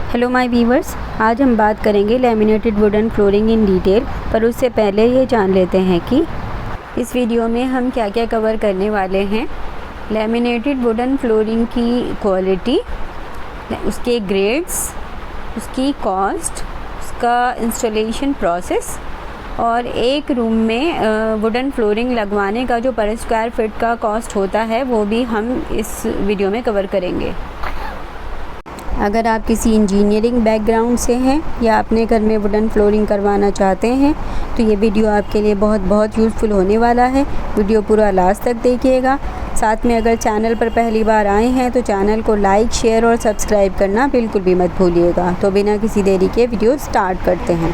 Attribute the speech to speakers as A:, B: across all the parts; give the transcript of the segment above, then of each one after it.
A: Hello my viewers, आज हम बात करेंगे laminated wooden flooring in detail. पर उससे पहले ये जान लेते हैं कि इस वीडियो में हम क्या क्या कवर करने वाले हैं। लैमिनेटेड वुडन फ्लोरिंग की क्वालिटी, उसके ग्रेड्स, उसकी कॉस्ट, उसका इंस्टॉलेशन प्रोसेस और एक रूम में वुडन फ्लोरिंग लगवाने का जो पर स्क्वायर फीट का कॉस्ट होता है वो भी हम इस वीडियो में कवर करेंगे। अगर आप किसी इंजीनियरिंग बैकग्राउंड से हैं या अपने घर में वुडन फ्लोरिंग करवाना चाहते हैं तो ये वीडियो आपके लिए बहुत यूज़फुल होने वाला है। वीडियो पूरा लास्ट तक देखिएगा। साथ में अगर चैनल पर पहली बार आए हैं तो चैनल को लाइक, शेयर और सब्सक्राइब करना बिल्कुल भी मत भूलिएगा। तो बिना किसी देरी के वीडियो स्टार्ट करते हैं।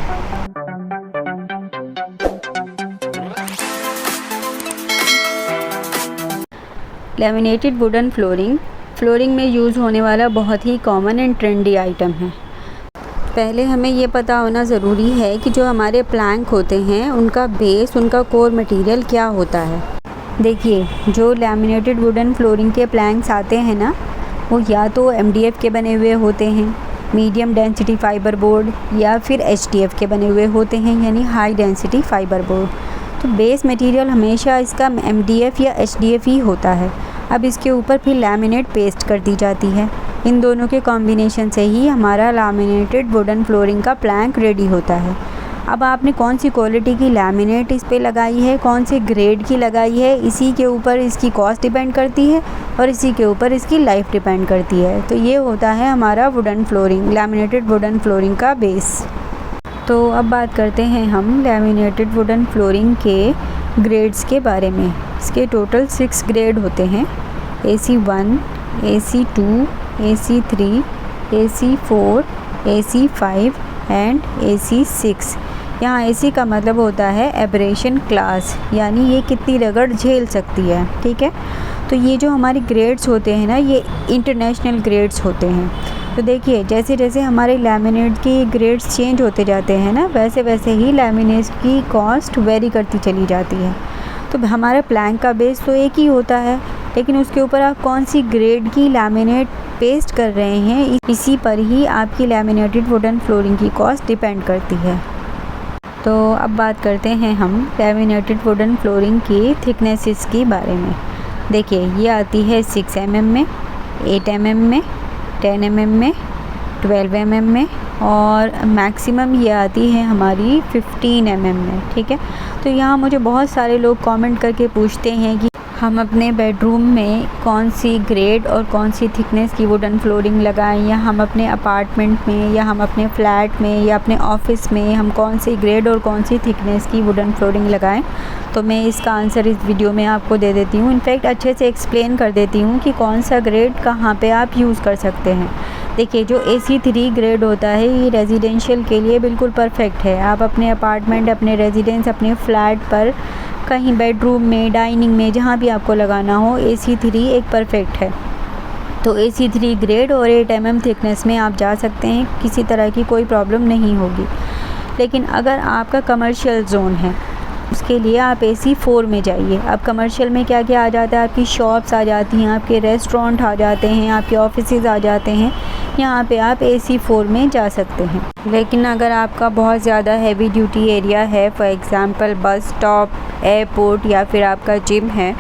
A: लैमिनेटेड वुडन फ्लोरिंग में यूज़ होने वाला बहुत ही कॉमन एंड ट्रेंडी आइटम है। पहले हमें ये पता होना ज़रूरी है कि जो हमारे प्लैंक होते हैं उनका बेस, उनका कोर मटेरियल क्या होता है। देखिए, जो लैमिनेटेड वुडन फ्लोरिंग के प्लैंक्स आते हैं ना, वो या तो MDF के बने हुए होते हैं, मीडियम डेंसिटी फाइबर बोर्ड, या फिर HDF के बने हुए होते हैं, यानी हाई डेंसिटी फाइबर बोर्ड। तो बेस मटेरियल हमेशा इसका MDF या HDF ही होता है। अब इसके ऊपर फिर लैमिनेट पेस्ट कर दी जाती है। इन दोनों के कॉम्बिनेशन से ही हमारा लैमिनेटेड वुडन फ्लोरिंग का प्लैंक रेडी होता है। अब आपने कौन सी क्वालिटी की लैमिनेट इस पे लगाई है, कौन से ग्रेड की लगाई है, इसी के ऊपर इसकी कॉस्ट डिपेंड करती है और इसी के ऊपर इसकी लाइफ डिपेंड करती है। तो ये होता है हमारा wooden flooring, laminated wooden flooring का बेस। तो अब बात करते हैं हम लैमिनेटेड वुडन फ्लोरिंग के ग्रेड्स के बारे में। इसके टोटल 6 ग्रेड होते हैं: AC1, AC2, AC3, AC4, AC5 and AC6। यहाँ AC का मतलब होता है एब्रेशन क्लास, यानी ये कितनी रगड़ झेल सकती है। ठीक है, तो ये जो हमारे ग्रेड्स होते हैं ना, ये इंटरनेशनल ग्रेड्स होते हैं। तो देखिए, जैसे जैसे हमारे लैमिनेट की ग्रेड्स चेंज होते जाते हैं ना, वैसे वैसे ही लैमिनेट की कॉस्ट वेरी करती चली जाती है। तो हमारा प्लैंक का बेस तो एक ही होता है, लेकिन उसके ऊपर आप कौन सी ग्रेड की लैमिनेट पेस्ट कर रहे हैं, इसी पर ही आपकी लैमिनेटेड वुडन फ्लोरिंग की कॉस्ट डिपेंड करती है। तो अब बात करते हैं हम लैमिनेटेड वुडन फ्लोरिंग की थिकनेसेस के बारे में। देखिए, ये आती है 6 mm में, 8 mm में, 10 mm में, 12 mm में और मैक्सिमम ये आती है हमारी 15 mm में। ठीक है, तो यहाँ मुझे बहुत सारे लोग कमेंट करके पूछते हैं कि हम अपने बेडरूम में कौन सी ग्रेड और कौन सी थिकनेस की वुडन फ्लोरिंग लगाएं, या हम अपने अपार्टमेंट में या हम अपने फ्लैट में या अपने ऑफिस में हम कौन सी ग्रेड और कौन सी थिकनेस की वुडन फ्लोरिंग लगाएं। तो मैं इसका आंसर इस वीडियो में आपको दे देती हूँ। इनफैक्ट अच्छे से एक्सप्लेन कर देती हूँ कि कौन सा ग्रेड कहाँ पे आप यूज़ कर सकते हैं। देखिए, जो AC3 ग्रेड होता है ये रेजिडेंशियल के लिए बिल्कुल परफेक्ट है। आप अपने अपार्टमेंट, अपने रेजिडेंस, अपने फ्लैट पर, कहीं बेडरूम में, डाइनिंग में, जहाँ भी आपको लगाना हो, AC3 एक परफेक्ट है। तो AC3 ग्रेड और 8 mm थिकनेस में आप जा सकते हैं, किसी तरह की कोई प्रॉब्लम नहीं होगी। लेकिन अगर आपका कमर्शियल जोन है, उसके लिए आप AC4 में जाइए। अब कमर्शियल में क्या क्या आ जाता है, आपकी शॉप्स आ जाती हैं, आपके रेस्टोरेंट आ जाते हैं, आपके ऑफिसेज़ आ जाते हैं, यहाँ पे आप AC4 में जा सकते हैं। लेकिन अगर आपका बहुत ज़्यादा हैवी ड्यूटी एरिया है, for example bus stop, airport या फिर आपका जिम है,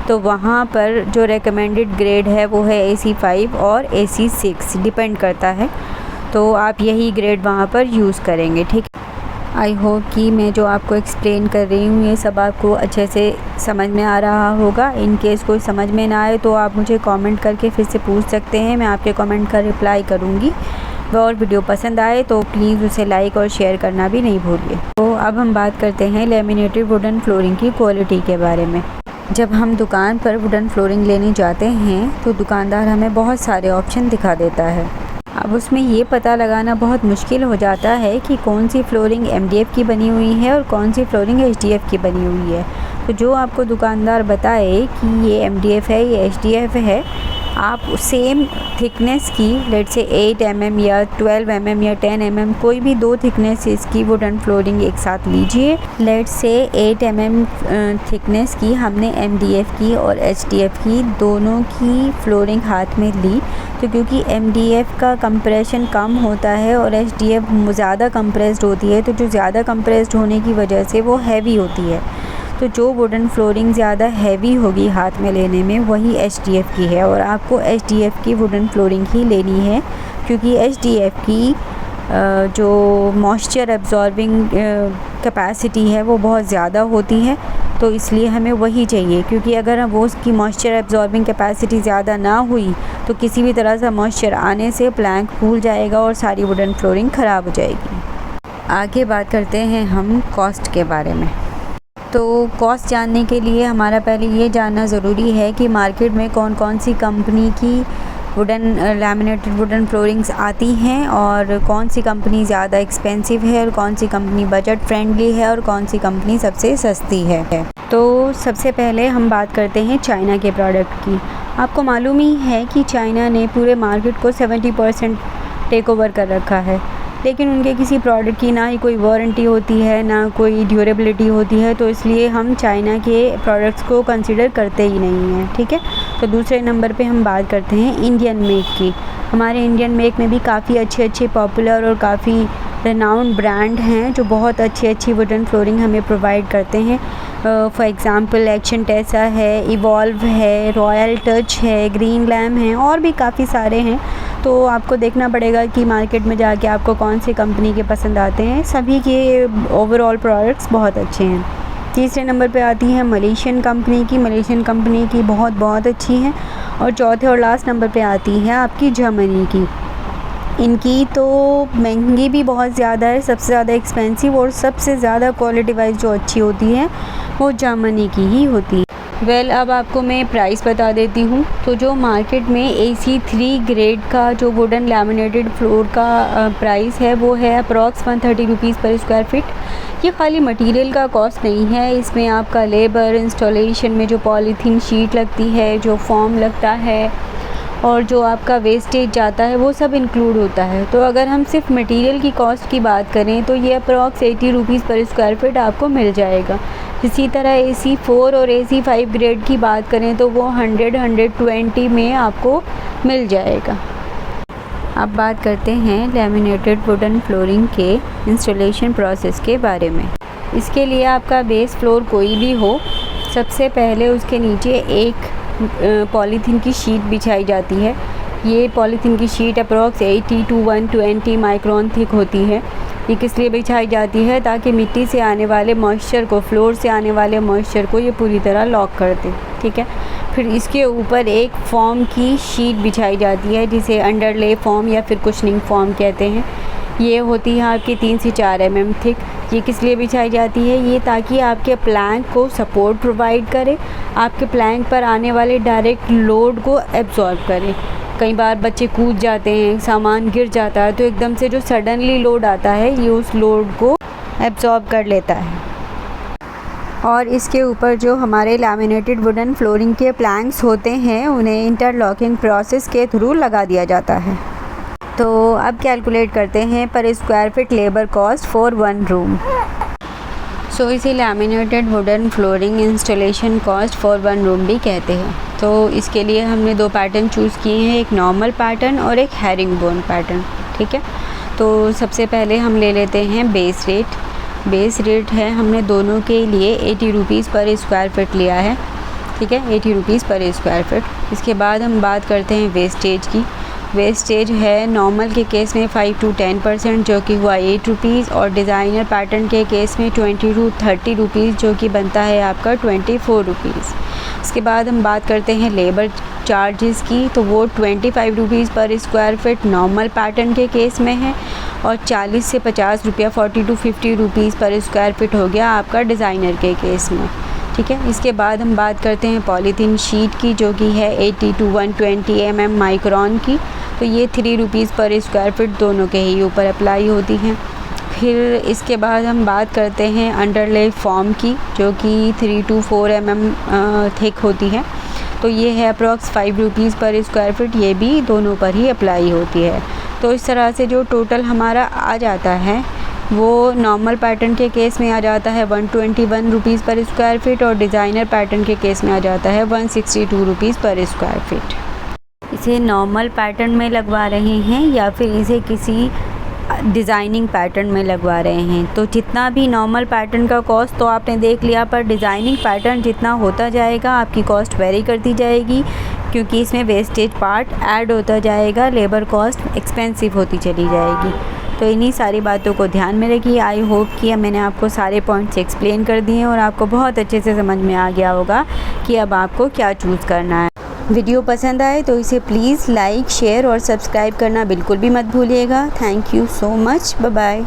A: तो वहाँ पर जो रेकमेंडेड ग्रेड है वो है AC5 और AC6, डिपेंड करता है। तो आप यही ग्रेड वहाँ पर यूज़ करेंगे। ठीक है, आई होप कि मैं जो आपको एक्सप्लेन कर रही हूँ ये सब आपको अच्छे से समझ में आ रहा होगा। इन केस कोई समझ में ना आए तो आप मुझे कमेंट करके फिर से पूछ सकते हैं, मैं आपके कमेंट का रिप्लाई करूँगी। और वीडियो पसंद आए तो प्लीज़ उसे लाइक और शेयर करना भी नहीं भूलिए। तो अब हम बात करते हैं लैमिनेटेड वुडन फ्लोरिंग की क्वालिटी के बारे में। जब हम दुकान पर वुडन फ्लोरिंग लेने जाते हैं तो दुकानदार हमें बहुत सारे ऑप्शन दिखा देता है। अब उसमें ये पता लगाना बहुत मुश्किल हो जाता है कि कौन सी फ्लोरिंग MDF की बनी हुई है और कौन सी फ्लोरिंग HDF की बनी हुई है। तो जो आपको दुकानदार बताए कि ये MDF है, ये HDF है, आप सेम थिकनेस की लेट्स से 8 mm या 12 mm या 10 mm कोई भी दो थिकनेस की वुडन फ्लोरिंग एक साथ लीजिए। लेट्स से 8 mm थिकनेस की हमने MDF की और HDF की दोनों की फ्लोरिंग हाथ में ली, तो क्योंकि MDF का कंप्रेशन कम होता है और HDF ज़्यादा कंप्रेस्ड होती है, तो जो ज़्यादा कंप्रेस्ड होने की वजह से वो हैवी होती है। तो जो वुडन फ्लोरिंग ज़्यादा हैवी होगी हाथ में लेने में वही HDF की है, और आपको HDF की वुडन फ्लोरिंग ही लेनी है, क्योंकि HDF की जो मॉइस्चर एब्जॉर्बिंग कैपेसिटी है वो बहुत ज़्यादा होती है, तो इसलिए हमें वही चाहिए। क्योंकि अगर वो उसकी मॉइस्चर एब्जॉर्बिंग कैपेसिटी ज़्यादा ना हुई तो किसी भी तरह से मॉइस्चर आने से प्लैंक फूल जाएगा और सारी वुडन फ्लोरिंग ख़राब हो जाएगी। आगे बात करते हैं हम कॉस्ट के बारे में। तो कॉस्ट जानने के लिए हमारा पहले ये जानना ज़रूरी है कि मार्केट में कौन कौन सी कंपनी की वुडन लैमिनेटेड वुडन फ्लोरिंग्स आती हैं, और कौन सी कंपनी ज़्यादा एक्सपेंसिव है और कौन सी कंपनी बजट फ्रेंडली है और कौन सी कंपनी सबसे सस्ती है। तो सबसे पहले हम बात करते हैं चाइना के प्रोडक्ट की। आपको मालूम ही है कि चाइना ने पूरे मार्केट को 70% टेक ओवर कर रखा है, लेकिन उनके किसी प्रोडक्ट की ना ही कोई वारंटी होती है ना कोई ड्यूरेबिलिटी होती है, तो इसलिए हम चाइना के प्रोडक्ट्स को कंसीडर करते ही नहीं हैं। ठीक है, तो दूसरे नंबर पे हम बात करते हैं इंडियन मेक की। हमारे इंडियन मेक में भी काफ़ी अच्छे पॉपुलर और काफ़ी रेनाउंड ब्रांड हैं जो बहुत अच्छी वुडन फ्लोरिंग हमें प्रोवाइड करते हैं। फॉर एग्ज़ाम्पल एक्शन टेसा है, इवॉल्व है, रॉयल टच है, ग्रीन लैम है, और भी काफ़ी सारे हैं। तो आपको देखना पड़ेगा कि मार्केट में जाके आपको कौन सी कंपनी के पसंद आते हैं। सभी के ओवरऑल प्रोडक्ट्स बहुत अच्छे हैं। तीसरे नंबर पे आती है मलेशियन कंपनी की। मलेशियन कंपनी की बहुत अच्छी हैं। और चौथे और लास्ट नंबर पे आती है आपकी जर्मनी की। इनकी तो महंगी भी बहुत ज़्यादा है, सबसे ज़्यादा एक्सपेंसिव और सबसे ज़्यादा क्वालिटी वाइज जो अच्छी होती है वो जर्मनी की ही होती है। अब आपको मैं प्राइस बता देती हूँ। तो जो मार्केट में AC3 ग्रेड का जो वुडन लैमिनेटेड फ्लोर का प्राइस है वो है अप्रॉक्स 130 रुपीज़ पर स्क्वायर फिट। ये खाली मटेरियल का कॉस्ट नहीं है, इसमें आपका लेबर, इंस्टॉलेशन में जो पॉलीथीन शीट लगती है, जो फॉर्म लगता है और जो आपका वेस्टेज जाता है वो सब इंक्लूड होता है। तो अगर हम सिर्फ मटेरियल की कॉस्ट की बात करें तो ये अप्रॉक्स 80 रुपीज़ पर स्क्वायर फिट आपको मिल जाएगा। इसी तरह AC4 और AC5 ग्रेड की बात करें तो वो 100-120 में आपको मिल जाएगा। अब बात करते हैं लैमिनेटेड वुडन फ्लोरिंग के इंस्टॉलेशन प्रोसेस के बारे में। इसके लिए आपका बेस फ्लोर कोई भी हो, सबसे पहले उसके नीचे एक पॉलीथीन की शीट बिछाई जाती है। ये पॉलीथीन की sheet approx 80 to 120 micron thick होती है। ये किस लिए बिछाई जाती है? ताकि मिट्टी से आने वाले मॉइस्चर को, फ्लोर से आने वाले मॉइस्चर को ये पूरी तरह लॉक कर दे। ठीक है, फिर इसके ऊपर एक फॉर्म की शीट बिछाई जाती है जिसे अंडरले फॉर्म या फिर कुशनिंग फॉर्म कहते हैं। ये होती है आपकी 3 से 4 mm थिक। ये किस लिए बिछाई जाती है? ये ताकि आपके प्लैंक को सपोर्ट प्रोवाइड करे, आपके प्लैंक पर आने वाले डायरेक्ट लोड को एब्जॉर्ब करे। कई बार बच्चे कूद जाते हैं, सामान गिर जाता है, तो एकदम से जो सडनली लोड आता है ये उस लोड को एब्जॉर्ब कर लेता है। और इसके ऊपर जो हमारे लैमिनेटेड वुडन फ्लोरिंग के प्लैंक्स होते हैं उन्हें इंटरलॉकिंग प्रोसेस के थ्रू लगा दिया जाता है। तो अब कैलकुलेट करते हैं पर square feet labour cost for 1 room. So इसे laminated wooden flooring installation cost for 1 room भी कहते हैं। तो इसके लिए हमने 2 पैटर्न चूज़ किए हैं, एक नॉर्मल पैटर्न और एक हैरिंग बोन पैटर्न। ठीक है, तो सबसे पहले हम ले लेते हैं बेस रेट। बेस रेट है हमने दोनों के लिए 80 रुपीज़ पर स्क्वायर फिट लिया है। ठीक है, 80 रुपीज़ पर स्क्वायर फिट। इसके बाद हम बात करते हैं वेस्टेज की। वेस्टेज है नॉर्मल के केस में 5 to 10% जो कि हुआ 8 रुपीज़, और डिज़ाइनर पैटर्न के केस में 20 to 30 रुपीज़ जो कि बनता है आपका 24 रुपीज़। इसके बाद हम बात करते हैं लेबर चार्जेस की। तो वो 25 रुपीज़ पर स्क्वायर फिट नॉर्मल पैटर्न के केस में है, और 40 से 50 रुपया 40 to 50 रुपीज़ पर स्क्वायर फिट हो गया आपका डिज़ाइनर के केस में। ठीक है, इसके बाद हम बात करते हैं पॉलीथीन शीट की जो कि है 80 to 120 mm माइक्रोन की। तो ये 3 रुपीज़ पर स्क्वायर फिट दोनों के ही ऊपर अप्लाई होती हैं। फिर इसके बाद हम बात करते हैं अंडरले फॉर्म की जो कि 3 to 4 mm थिक होती है। तो ये है अप्रॉक्स 5 रुपीज़ पर स्क्वायर फीट, ये भी दोनों पर ही अप्लाई होती है। तो इस तरह से जो टोटल हमारा आ जाता है वो नॉर्मल पैटर्न के केस में आ जाता है 121 रुपीज़ पर स्क्वायर फीट और डिज़ाइनर पैटर्न के केस में आ जाता है 162 रुपीज़ पर स्क्वायर फीट। इसे नॉर्मल पैटर्न में लगवा रहे हैं या फिर इसे किसी डिज़ाइनिंग पैटर्न में लगवा रहे हैं, तो जितना भी नॉर्मल पैटर्न का कॉस्ट तो आपने देख लिया, पर डिज़ाइनिंग पैटर्न जितना होता जाएगा आपकी कॉस्ट वेरी करती जाएगी, क्योंकि इसमें वेस्टेज पार्ट ऐड होता जाएगा, लेबर कॉस्ट एक्सपेंसिव होती चली जाएगी। तो इन्हीं सारी बातों को ध्यान में रखिए। आई होप कि मैंने आपको सारे पॉइंट्स एक्सप्लेन कर दिए और आपको बहुत अच्छे से समझ में आ गया होगा कि अब आपको क्या चूज़ करना है। वीडियो पसंद आए तो इसे प्लीज़ लाइक, शेयर और सब्सक्राइब करना बिल्कुल भी मत भूलिएगा। Thank you so much. Bye bye.